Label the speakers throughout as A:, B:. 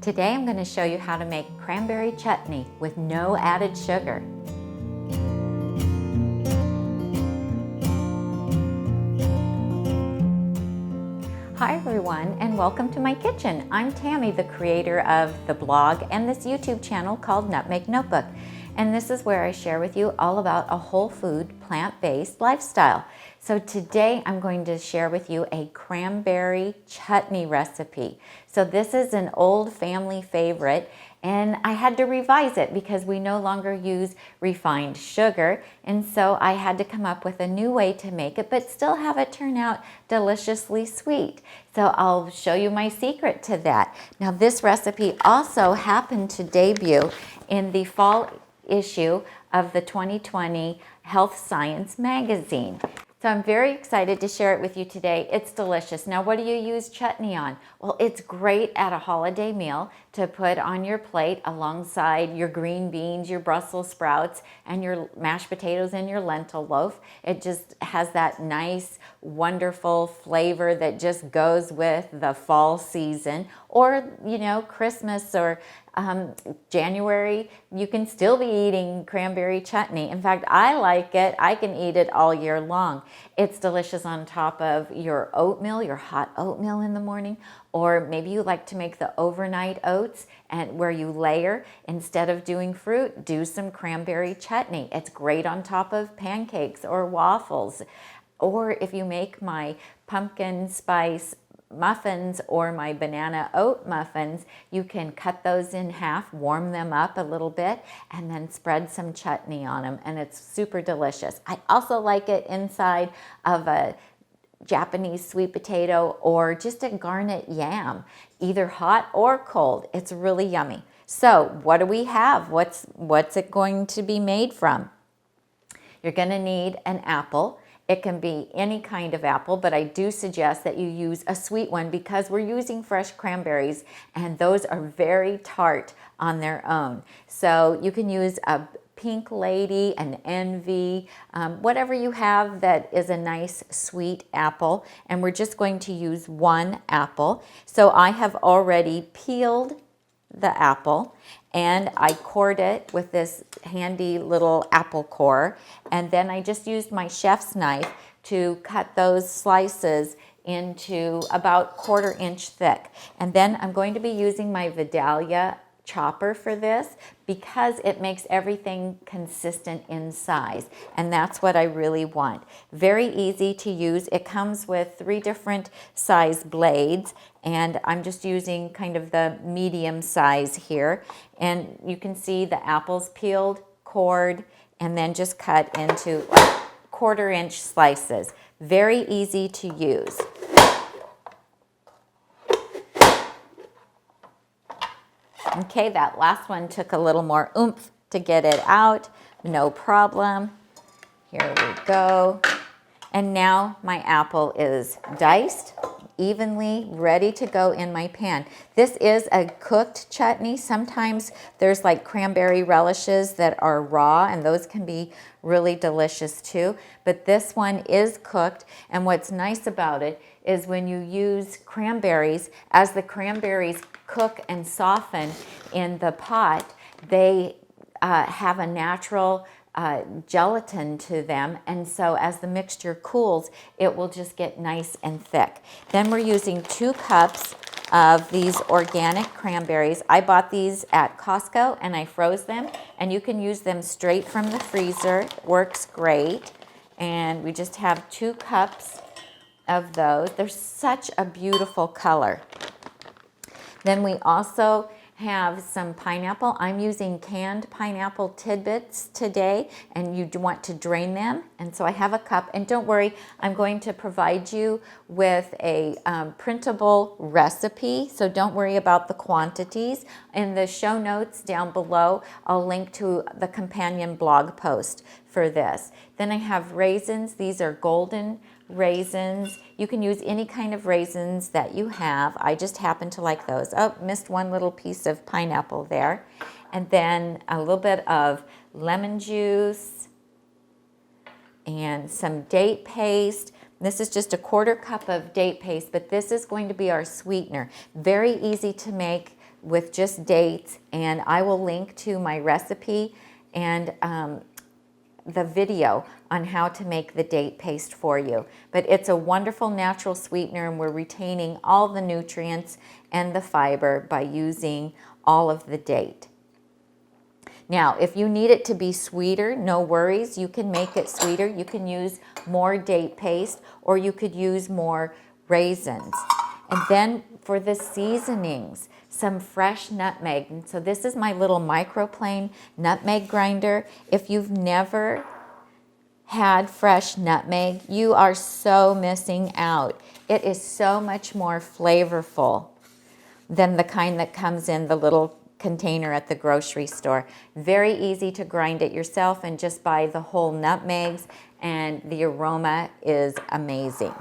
A: Today I'm going to show you how to make cranberry chutney with no added sugar. Hi everyone, and welcome to my kitchen. I'm Tammy, the creator of the blog and this YouTube channel called Nutmeg Notebook. And this is where I share with you all about a whole food, plant-based lifestyle. So today I'm going to share with you a cranberry chutney recipe. So this is an old family favorite, and I had to revise it because we no longer use refined sugar, and so I had to come up with a new way to make it but still have it turn out deliciously sweet. So I'll show you my secret to that. Now this recipe also happened to debut in the fall issue of the 2020 Health Science magazine. So I'm very excited to share it with you today. It's delicious. Now, what do you use chutney on? Well, it's great at a holiday meal to put on your plate alongside your green beans, your Brussels sprouts, and your mashed potatoes and your lentil loaf. It just has that nice, wonderful flavor that just goes with the fall season. Or, you know, Christmas or January, you can still be eating cranberry chutney. In fact, I like it. I can eat it all year long. It's delicious on top of your oatmeal, your hot oatmeal in the morning, or maybe you like to make the overnight oats and where you layer, instead of doing fruit, do some cranberry chutney. It's great on top of pancakes or waffles. Or if you make my pumpkin spice muffins or my banana oat muffins, you can cut those in half, warm them up a little bit, and then spread some chutney on them, and it's super delicious. I also like it inside of a Japanese sweet potato or just a garnet yam, either hot or cold. It's really yummy. So what do we have? What's it going to be made from? You're going to need an apple. It can be any kind of apple, but I do suggest that you use a sweet one because we're using fresh cranberries and those are very tart on their own. So you can use a Pink Lady, an Envy, whatever you have that is a nice sweet apple. And we're just going to use one apple. So I have already peeled the apple and I cored it with this handy little apple core, and then I just used my chef's knife to cut those slices into about 1/4 inch thick. And then I'm going to be using my Vidalia chopper for this because it makes everything consistent in size, and that's what I really want. Very easy to use. It comes with 3 different size blades, and I'm just using kind of the medium size here. And you can see the apples peeled, cored, and then just cut into like 1/4 inch slices. Very easy to use. Okay, that last one took a little more oomph to get it out. No problem. Here we go. And now my apple is diced evenly, ready to go in my pan. This is a cooked chutney. Sometimes there's like cranberry relishes that are raw, and those can be really delicious too. But this one is cooked, and what's nice about it is when you use cranberries, as the cranberries cook and soften in the pot, they have a natural gelatin to them, and so as the mixture cools, it will just get nice and thick. Then we're using 2 cups of these organic cranberries. I bought these at Costco and I froze them, and you can use them straight from the freezer. It works great. And we just have 2 cups of those. They're such a beautiful color. Then we also have some pineapple. I'm using canned pineapple tidbits today, and you want to drain them. And so I have a cup, and don't worry, I'm going to provide you with a printable recipe, so don't worry about the quantities. In the show notes down below, I'll link to the companion blog post for this. Then I have raisins. These are golden raisins. You can use any kind of raisins that you have. I just happen to like those. Oh, missed one little piece of pineapple there. And then a little bit of lemon juice and some date paste. This is just a 1/4 cup of date paste, but this is going to be our sweetener. Very easy to make with just dates, and I will link to my recipe and the video on how to make the date paste for you. But it's a wonderful natural sweetener, and we're retaining all the nutrients and the fiber by using all of the date. Now, if you need it to be sweeter, no worries. You can make it sweeter. You can use more date paste, or you could use more raisins. And then for the seasonings, some fresh nutmeg. And so this is my little microplane nutmeg grinder. If you've never had fresh nutmeg, you are so missing out. It is so much more flavorful than the kind that comes in the little container at the grocery store. Very easy to grind it yourself and just buy the whole nutmegs, and the aroma is amazing.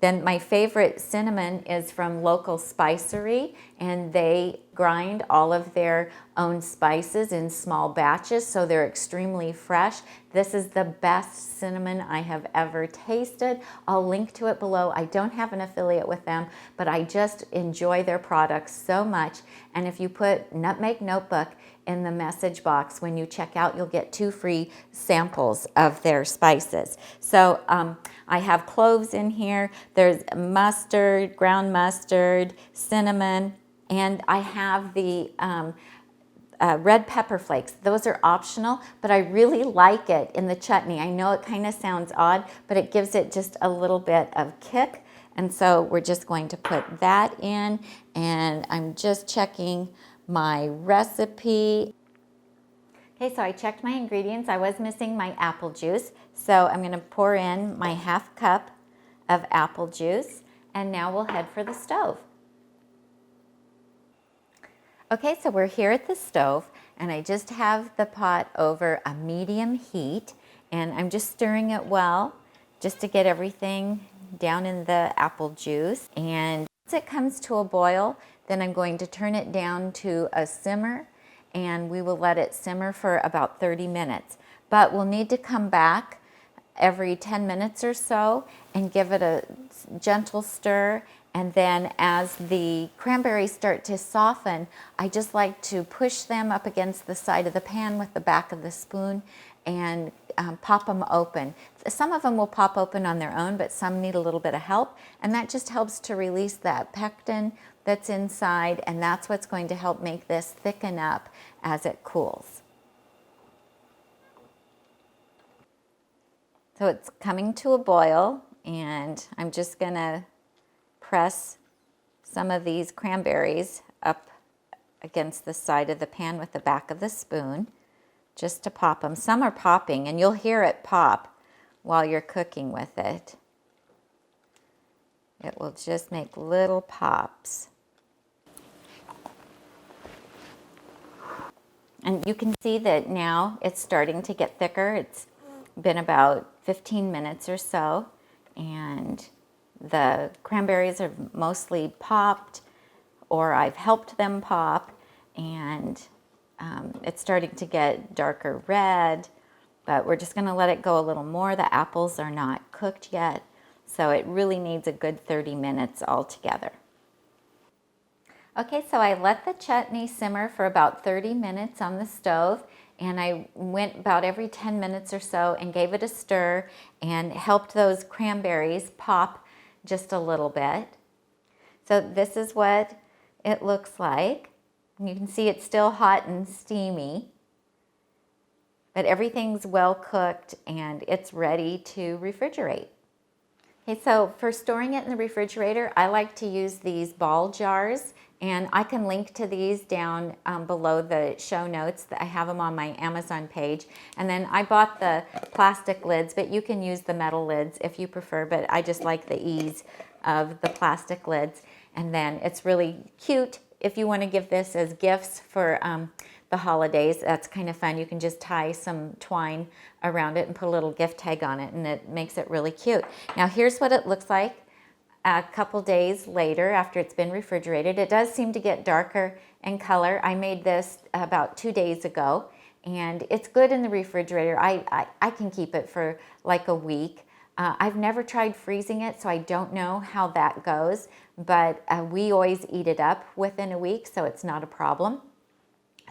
A: Then my favorite cinnamon is from Local Spicery, and they grind all of their own spices in small batches, so they're extremely fresh. This is the best cinnamon I have ever tasted. I'll link to it below. I don't have an affiliate with them, but I just enjoy their products so much. And if you put Nutmeg Notebook in the message box when you check out, you'll get 2 free samples of their spices. So I have cloves in here. There's mustard, ground mustard, cinnamon, and I have the red pepper flakes. Those are optional, but I really like it in the chutney. I know it kind of sounds odd, but it gives it just a little bit of kick. And so we're just going to put that in, and I'm just checking my recipe. Okay, so I checked my ingredients. I was missing my apple juice, so I'm going to pour in my 1/2 cup of apple juice, and now we'll head for the stove. Okay, so we're here at the stove, and I just have the pot over a medium heat, and I'm just stirring it well just to get everything down in the apple juice. And once it comes to a boil, then I'm going to turn it down to a simmer, and we will let it simmer for about 30 minutes. But we'll need to come back every 10 minutes or so and give it a gentle stir. And then as the cranberries start to soften, I just like to push them up against the side of the pan with the back of the spoon and pop them open. Some of them will pop open on their own, but some need a little bit of help, and that just helps to release that pectin that's inside, and that's what's going to help make this thicken up as it cools. So it's coming to a boil, and I'm just gonna press some of these cranberries up against the side of the pan with the back of the spoon, just to pop them. Some are popping, and you'll hear it pop while you're cooking with it. It will just make little pops. And you can see that now it's starting to get thicker. It's been about 15 minutes or so, and the cranberries are mostly popped, or I've helped them pop, and it's starting to get darker red, but we're just gonna let it go a little more. The apples are not cooked yet, so it really needs a good 30 minutes altogether. Okay, so I let the chutney simmer for about 30 minutes on the stove, and I went about every 10 minutes or so and gave it a stir and helped those cranberries pop just a little bit. So this is what it looks like. You can see it's still hot and steamy, but everything's well cooked and it's ready to refrigerate. Okay, so for storing it in the refrigerator, I like to use these ball jars, and I can link to these down below the show notes. I have them on my Amazon page. And then I bought the plastic lids, but you can use the metal lids if you prefer, but I just like the ease of the plastic lids. And then it's really cute if you want to give this as gifts for the holidays. That's kind of fun. You can just tie some twine around it and put a little gift tag on it, and it makes it really cute. Now here's what it looks like a couple days later after it's been refrigerated. It does seem to get darker in color. I made this about 2 days ago, and it's good in the refrigerator. I can keep it for like a week. I've never tried freezing it, so I don't know how that goes, but we always eat it up within a week, so it's not a problem.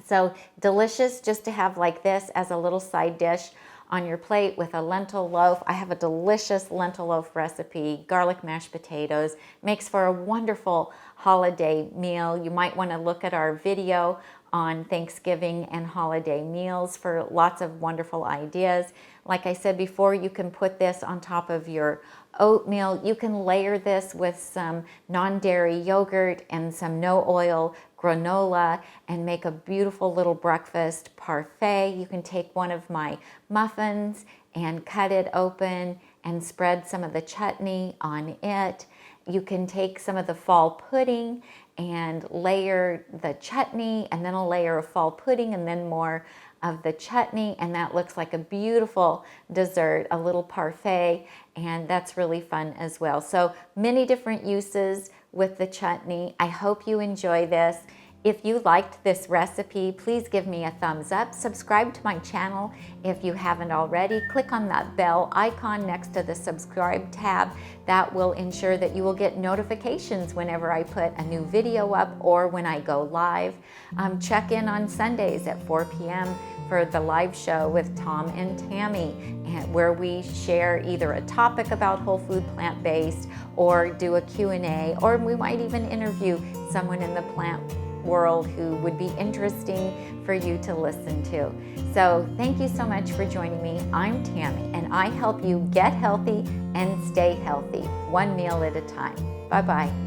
A: So delicious just to have like this as a little side dish on your plate with a lentil loaf. I have a delicious lentil loaf recipe, garlic mashed potatoes. Makes for a wonderful holiday meal. You might want to look at our video on Thanksgiving and holiday meals for lots of wonderful ideas. Like I said before, you can put this on top of your oatmeal. You can layer this with some non-dairy yogurt and some no-oil granola and make a beautiful little breakfast parfait. You can take one of my muffins and cut it open and spread some of the chutney on it. You can take some of the fall pudding and layer the chutney and then a layer of fall pudding and then more of the chutney, and that looks like a beautiful dessert, a little parfait, and that's really fun as well. So many different uses with the chutney. I hope you enjoy this. If you liked this recipe, please give me a thumbs up. Subscribe to my channel if you haven't already. Click on that bell icon next to the subscribe tab. That will ensure that you will get notifications whenever I put a new video up or when I go live. Check in on Sundays at 4 p.m. for the live show with Tom and Tami, where we share either a topic about whole food plant-based or do a Q&A, or we might even interview someone in the plant world who would be interesting for you to listen to. So thank you so much for joining me. I'm Tami, and I help you get healthy and stay healthy, one meal at a time. Bye-bye.